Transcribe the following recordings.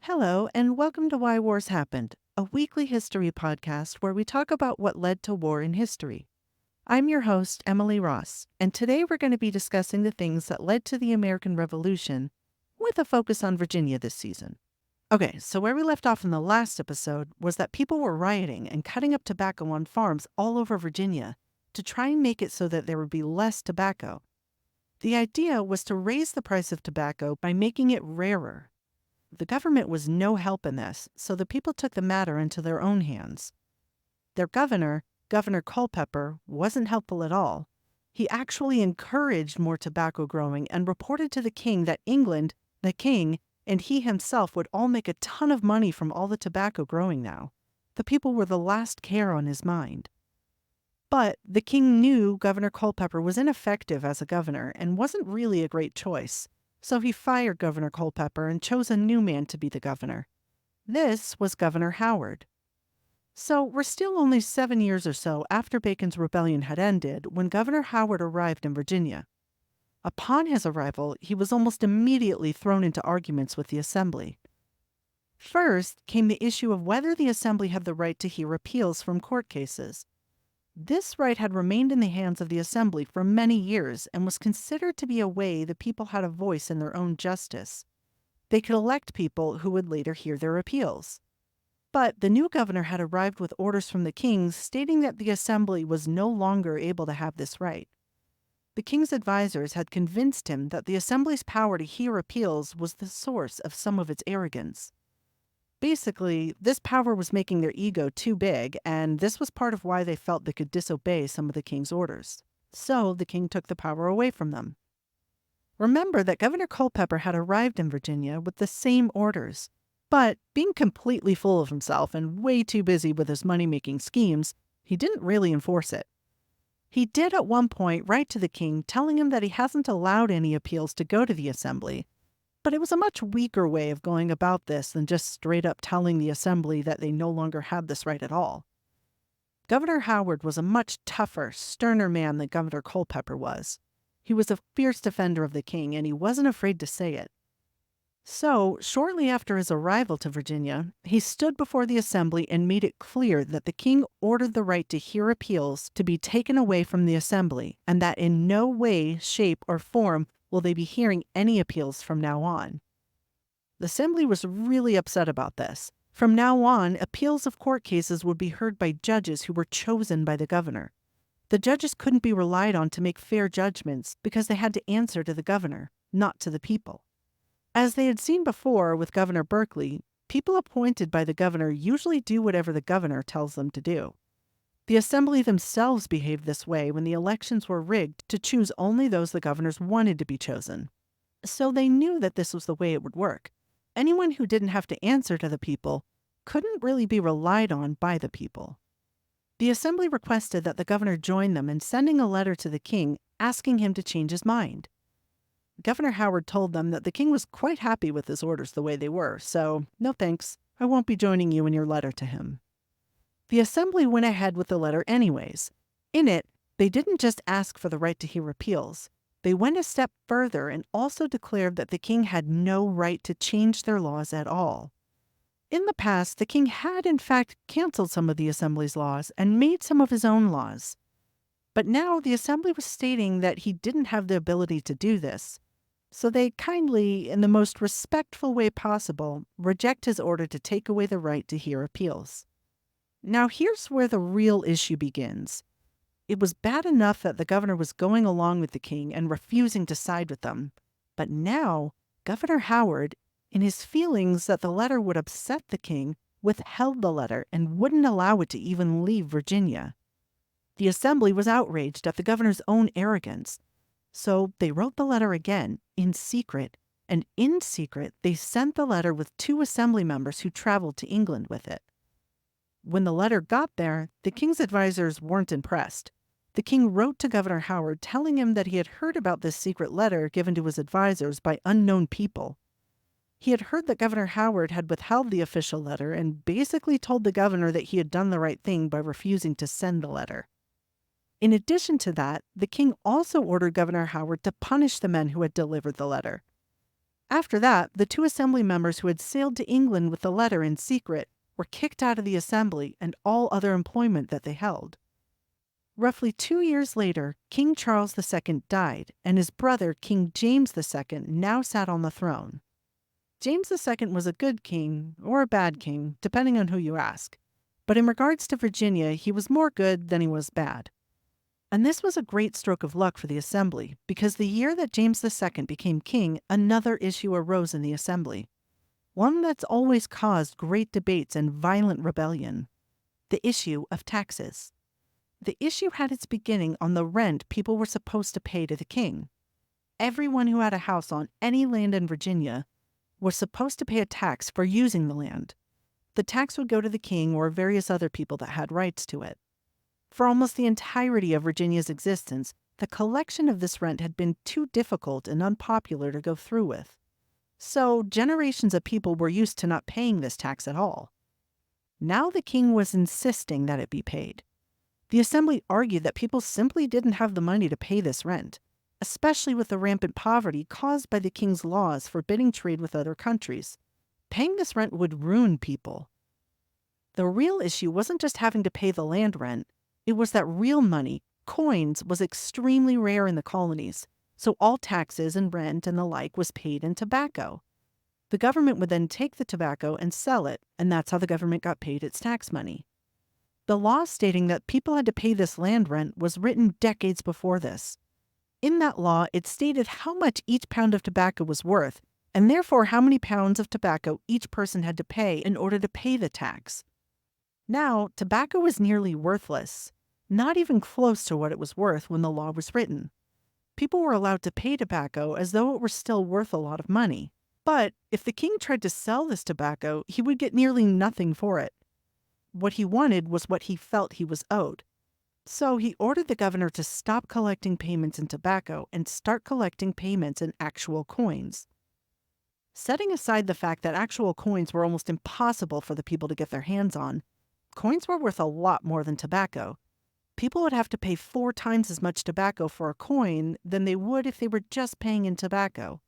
Hello, and welcome to Why Wars Happened, a weekly history podcast where we talk about what led to war in history. I'm your host, Emily Ross, and today we're going to be discussing the things that led to the American Revolution with a focus on Virginia this season. Okay, so where we left off in the last episode was that people were rioting and cutting up tobacco on farms all over Virginia to try and make it so that there would be less tobacco. The idea was to raise the price of tobacco by making it rarer. The government was no help in this, so the people took the matter into their own hands. Their governor, Governor Culpeper, wasn't helpful at all. He actually encouraged more tobacco growing and reported to the king that England, the king, and he himself would all make a ton of money from all the tobacco growing now. The people were the last care on his mind. But the king knew Governor Culpeper was ineffective as a governor and wasn't really a great choice. So he fired Governor Culpeper and chose a new man to be the governor. This was Governor Howard. So we're still only 7 years or so after Bacon's rebellion had ended when Governor Howard arrived in Virginia. Upon his arrival, he was almost immediately thrown into arguments with the Assembly. First came the issue of whether the Assembly had the right to hear appeals from court cases. This right had remained in the hands of the Assembly for many years and was considered to be a way the people had a voice in their own justice. They could elect people who would later hear their appeals. But the new governor had arrived with orders from the king stating that the Assembly was no longer able to have this right. The king's advisors had convinced him that the Assembly's power to hear appeals was the source of some of its arrogance. Basically, this power was making their ego too big, and this was part of why they felt they could disobey some of the king's orders. So the king took the power away from them. Remember that Governor Culpeper had arrived in Virginia with the same orders, but being completely full of himself and way too busy with his money-making schemes, he didn't really enforce it. He did at one point write to the king telling him that he hasn't allowed any appeals to go to the Assembly, but it was a much weaker way of going about this than just straight up telling the Assembly that they no longer had this right at all. Governor Howard was a much tougher, sterner man than Governor Culpeper was. He was a fierce defender of the king, and he wasn't afraid to say it. So, shortly after his arrival to Virginia, he stood before the Assembly and made it clear that the king ordered the right to hear appeals to be taken away from the Assembly, and that in no way, shape, or form will they be hearing any appeals from now on. The Assembly was really upset about this. From now on, appeals of court cases would be heard by judges who were chosen by the governor. The judges couldn't be relied on to make fair judgments because they had to answer to the governor, not to the people. As they had seen before with Governor Berkeley, people appointed by the governor usually do whatever the governor tells them to do. The Assembly themselves behaved this way when the elections were rigged to choose only those the governors wanted to be chosen. So they knew that this was the way it would work. Anyone who didn't have to answer to the people couldn't really be relied on by the people. The Assembly requested that the governor join them in sending a letter to the king asking him to change his mind. Governor Howard told them that the king was quite happy with his orders the way they were, so no thanks, I won't be joining you in your letter to him. The Assembly went ahead with the letter anyways. In it, they didn't just ask for the right to hear appeals. They went a step further and also declared that the king had no right to change their laws at all. In the past, the king had in fact canceled some of the Assembly's laws and made some of his own laws. But now the Assembly was stating that he didn't have the ability to do this. So they kindly, in the most respectful way possible, reject his order to take away the right to hear appeals. Now here's where the real issue begins. It was bad enough that the governor was going along with the king and refusing to side with them. But now, Governor Howard, in his feelings that the letter would upset the king, withheld the letter and wouldn't allow it to even leave Virginia. The Assembly was outraged at the governor's own arrogance. So they wrote the letter again, in secret, and in secret they sent the letter with 2 Assembly members who traveled to England with it. When the letter got there, the king's advisors weren't impressed. The king wrote to Governor Howard telling him that he had heard about this secret letter given to his advisors by unknown people. He had heard that Governor Howard had withheld the official letter and basically told the governor that he had done the right thing by refusing to send the letter. In addition to that, the king also ordered Governor Howard to punish the men who had delivered the letter. After that, the two assembly members who had sailed to England with the letter in secret were kicked out of the assembly and all other employment that they held. Roughly 2 years later, King Charles II died, and his brother, King James II, now sat on the throne. James II was a good king, or a bad king, depending on who you ask. But in regards to Virginia, he was more good than he was bad. And this was a great stroke of luck for the assembly, because the year that James II became king, another issue arose in the assembly. One that's always caused great debates and violent rebellion: the issue of taxes. The issue had its beginning on the rent people were supposed to pay to the king. Everyone who had a house on any land in Virginia was supposed to pay a tax for using the land. The tax would go to the king or various other people that had rights to it. For almost the entirety of Virginia's existence, the collection of this rent had been too difficult and unpopular to go through with. So generations of people were used to not paying this tax at all. Now the king was insisting that it be paid. The assembly argued that people simply didn't have the money to pay this rent, especially with the rampant poverty caused by the king's laws forbidding trade with other countries. Paying this rent would ruin people. The real issue wasn't just having to pay the land rent. It was that real money, coins, was extremely rare in the colonies, so all taxes and rent and the like was paid in tobacco. The government would then take the tobacco and sell it, and that's how the government got paid its tax money. The law stating that people had to pay this land rent was written decades before this. In that law, it stated how much each pound of tobacco was worth, and therefore how many pounds of tobacco each person had to pay in order to pay the tax. Now, tobacco was nearly worthless, not even close to what it was worth when the law was written. People were allowed to pay tobacco as though it were still worth a lot of money. But if the king tried to sell this tobacco, he would get nearly nothing for it. What he wanted was what he felt he was owed. So he ordered the governor to stop collecting payments in tobacco and start collecting payments in actual coins. Setting aside the fact that actual coins were almost impossible for the people to get their hands on, coins were worth a lot more than tobacco. People would have to pay 4 times as much tobacco for a coin than they would if they were just paying in tobacco.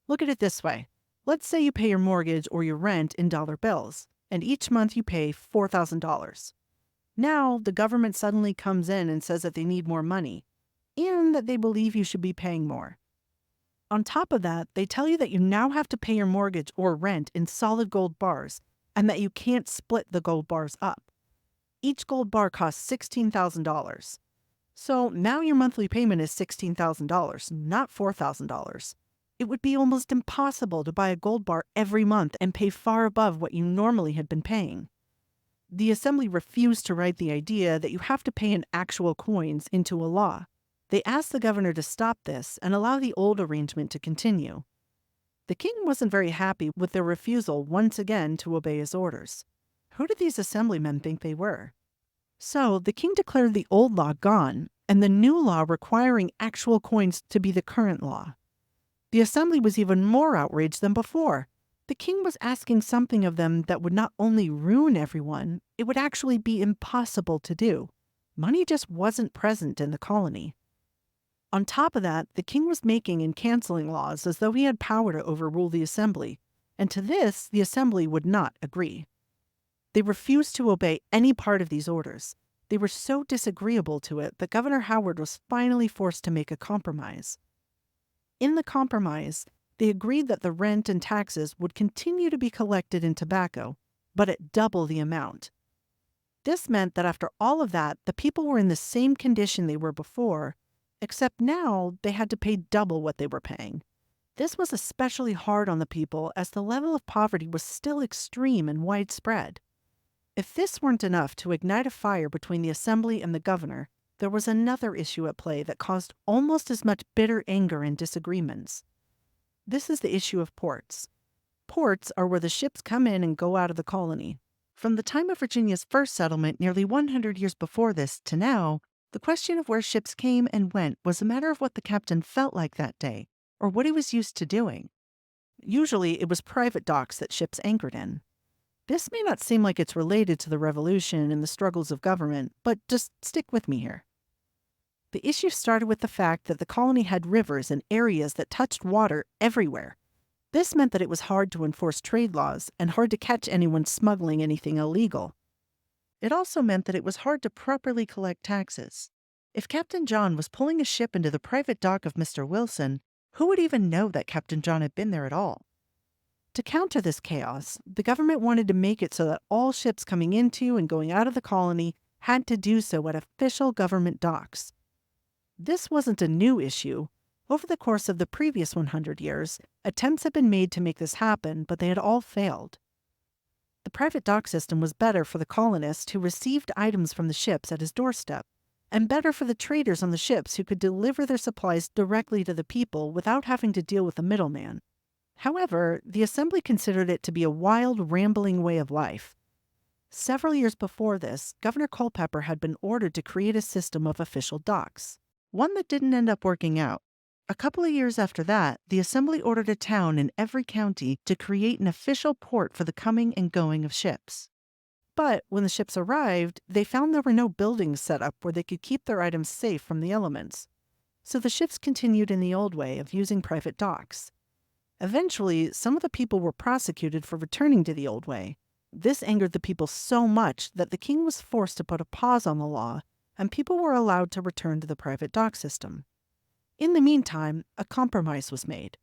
Look at it this way. Let's say you pay your mortgage or your rent in dollar bills, and each month you pay $4,000. Now, the government suddenly comes in and says that they need more money, and that they believe you should be paying more. On top of that, they tell you that you now have to pay your mortgage or rent in solid gold bars, and that you can't split the gold bars up. Each gold bar costs $16,000. So now your monthly payment is $16,000, not $4,000. It would be almost impossible to buy a gold bar every month and pay far above what you normally had been paying. The assembly refused to write the idea that you have to pay in actual coins into a law. They asked the governor to stop this and allow the old arrangement to continue. The king wasn't very happy with their refusal once again to obey his orders. Who did these assemblymen think they were? So the king declared the old law gone and the new law requiring actual coins to be the current law. The assembly was even more outraged than before. The king was asking something of them that would not only ruin everyone, it would actually be impossible to do. Money just wasn't present in the colony. On top of that, the king was making and canceling laws as though he had power to overrule the assembly, and to this the assembly would not agree. They refused to obey any part of these orders. They were so disagreeable to it that Governor Howard was finally forced to make a compromise. In the compromise, they agreed that the rent and taxes would continue to be collected in tobacco, but at double the amount. This meant that after all of that, the people were in the same condition they were before, except now they had to pay double what they were paying. This was especially hard on the people as the level of poverty was still extreme and widespread. If this weren't enough to ignite a fire between the assembly and the governor, there was another issue at play that caused almost as much bitter anger and disagreements. This is the issue of ports. Ports are where the ships come in and go out of the colony. From the time of Virginia's first settlement nearly 100 years before this to now, the question of where ships came and went was a matter of what the captain felt like that day, or what he was used to doing. Usually it was private docks that ships anchored in. This may not seem like it's related to the Revolution and the struggles of government, but just stick with me here. The issue started with the fact that the colony had rivers and areas that touched water everywhere. This meant that it was hard to enforce trade laws and hard to catch anyone smuggling anything illegal. It also meant that it was hard to properly collect taxes. If Captain John was pulling a ship into the private dock of Mr. Wilson, who would even know that Captain John had been there at all? To counter this chaos, the government wanted to make it so that all ships coming into and going out of the colony had to do so at official government docks. This wasn't a new issue. Over the course of the previous 100 years, attempts had been made to make this happen, but they had all failed. The private dock system was better for the colonist who received items from the ships at his doorstep, and better for the traders on the ships who could deliver their supplies directly to the people without having to deal with a middleman. However, the assembly considered it to be a wild, rambling way of life. Several years before this, Governor Culpeper had been ordered to create a system of official docks, one that didn't end up working out. A couple of years after that, the assembly ordered a town in every county to create an official port for the coming and going of ships. But when the ships arrived, they found there were no buildings set up where they could keep their items safe from the elements. So the ships continued in the old way of using private docks. Eventually, some of the people were prosecuted for returning to the old way. This angered the people so much that the king was forced to put a pause on the law, and people were allowed to return to the private dock system. In the meantime, a compromise was made.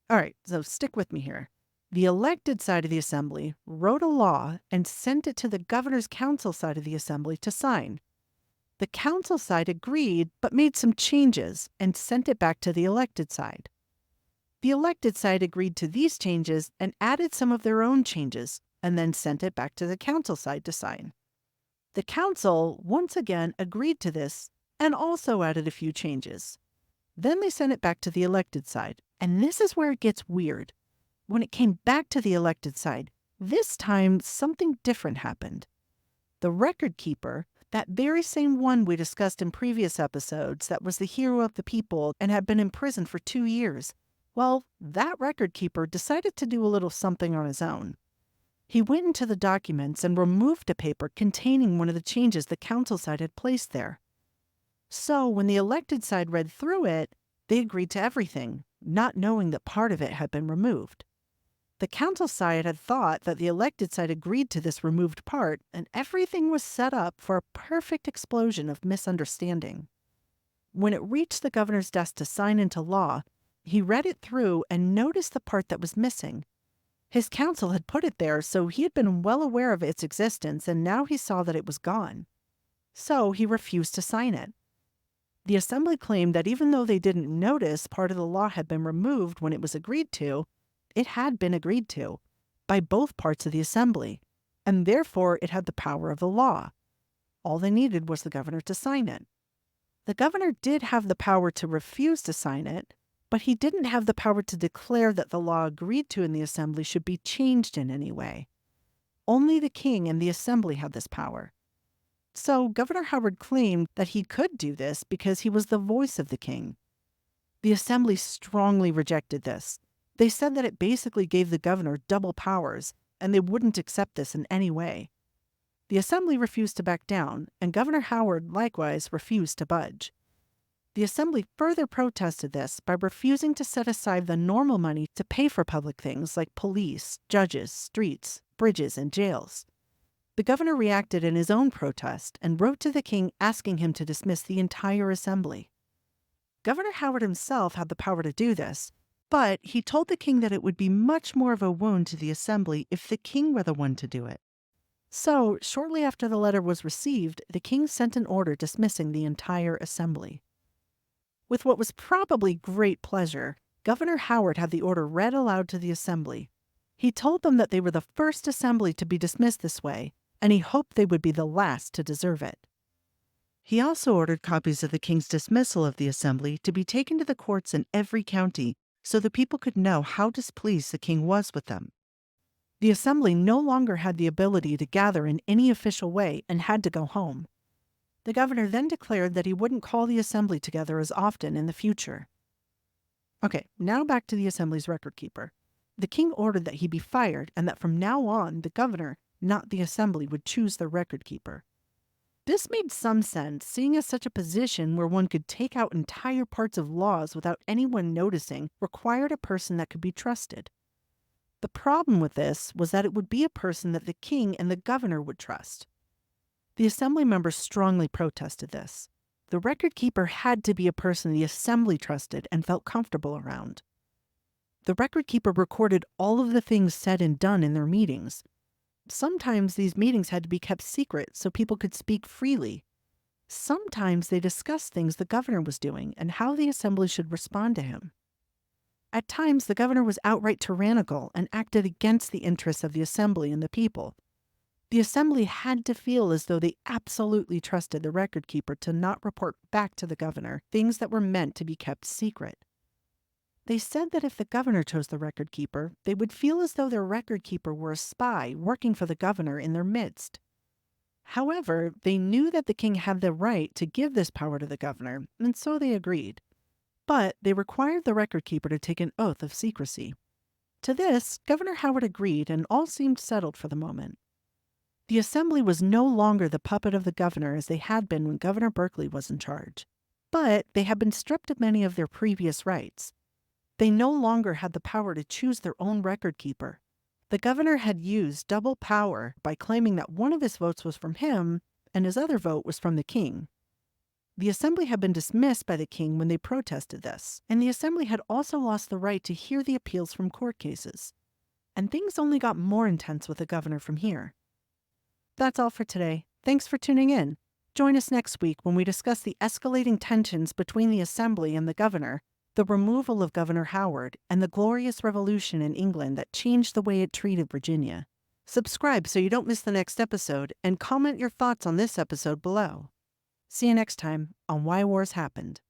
All right, so stick with me here. The elected side of the assembly wrote a law and sent it to the governor's council side of the assembly to sign. The council side agreed but made some changes and sent it back to the elected side. The elected side agreed to these changes and added some of their own changes and then sent it back to the council side to sign. The council once again agreed to this and also added a few changes. Then they sent it back to the elected side, and this is where it gets weird. When it came back to the elected side, this time something different happened. The record keeper, that very same one we discussed in previous episodes that was the hero of the people and had been in prison for 2 years, well, that record keeper decided to do a little something on his own. He went into the documents and removed a paper containing one of the changes the council side had placed there. So when the elected side read through it, they agreed to everything, not knowing that part of it had been removed. The council side had thought that the elected side agreed to this removed part, and everything was set up for a perfect explosion of misunderstanding. When it reached the governor's desk to sign into law, he read it through and noticed the part that was missing. His council had put it there, so he had been well aware of its existence, and now he saw that it was gone. So he refused to sign it. The assembly claimed that even though they didn't notice part of the law had been removed when it was agreed to, it had been agreed to by both parts of the assembly, and therefore it had the power of the law. All they needed was the governor to sign it. The governor did have the power to refuse to sign it, but he didn't have the power to declare that the law agreed to in the assembly should be changed in any way. Only the king and the assembly had this power. So Governor Howard claimed that he could do this because he was the voice of the king. The assembly strongly rejected this. They said that it basically gave the governor double powers, and they wouldn't accept this in any way. The assembly refused to back down, and Governor Howard likewise refused to budge. The assembly further protested this by refusing to set aside the normal money to pay for public things like police, judges, streets, bridges, and jails. The governor reacted in his own protest and wrote to the king asking him to dismiss the entire assembly. Governor Howard himself had the power to do this, but he told the king that it would be much more of a wound to the assembly if the king were the one to do it. So, shortly after the letter was received, the king sent an order dismissing the entire assembly. With what was probably great pleasure, Governor Howard had the order read aloud to the assembly. He told them that they were the first assembly to be dismissed this way, and he hoped they would be the last to deserve it. He also ordered copies of the king's dismissal of the assembly to be taken to the courts in every county so the people could know how displeased the king was with them. The assembly no longer had the ability to gather in any official way and had to go home. The governor then declared that he wouldn't call the assembly together as often in the future. Okay, now back to the assembly's record keeper. The king ordered that he be fired and that from now on the governor, not the assembly, would choose the record keeper. This made some sense, seeing as such a position where one could take out entire parts of laws without anyone noticing required a person that could be trusted. The problem with this was that it would be a person that the king and the governor would trust. The assembly members strongly protested this. The record keeper had to be a person the assembly trusted and felt comfortable around. The record keeper recorded all of the things said and done in their meetings. Sometimes these meetings had to be kept secret so people could speak freely. Sometimes they discussed things the governor was doing and how the assembly should respond to him. At times, the governor was outright tyrannical and acted against the interests of the assembly and the people. The assembly had to feel as though they absolutely trusted the record keeper to not report back to the governor things that were meant to be kept secret. They said that if the governor chose the record keeper, they would feel as though their record keeper were a spy working for the governor in their midst. However, they knew that the king had the right to give this power to the governor, and so they agreed. But they required the record keeper to take an oath of secrecy. To this, Governor Howard agreed, and all seemed settled for the moment. The assembly was no longer the puppet of the governor as they had been when Governor Berkeley was in charge. But they had been stripped of many of their previous rights. They no longer had the power to choose their own record keeper. The governor had used double power by claiming that one of his votes was from him and his other vote was from the king. The assembly had been dismissed by the king when they protested this, and the assembly had also lost the right to hear the appeals from court cases. And things only got more intense with the governor from here. That's all for today. Thanks for tuning in. Join us next week when we discuss the escalating tensions between the assembly and the governor, the removal of Governor Howard, and the glorious revolution in England that changed the way it treated Virginia. Subscribe so you don't miss the next episode, and comment your thoughts on this episode below. See you next time on Why Wars Happened.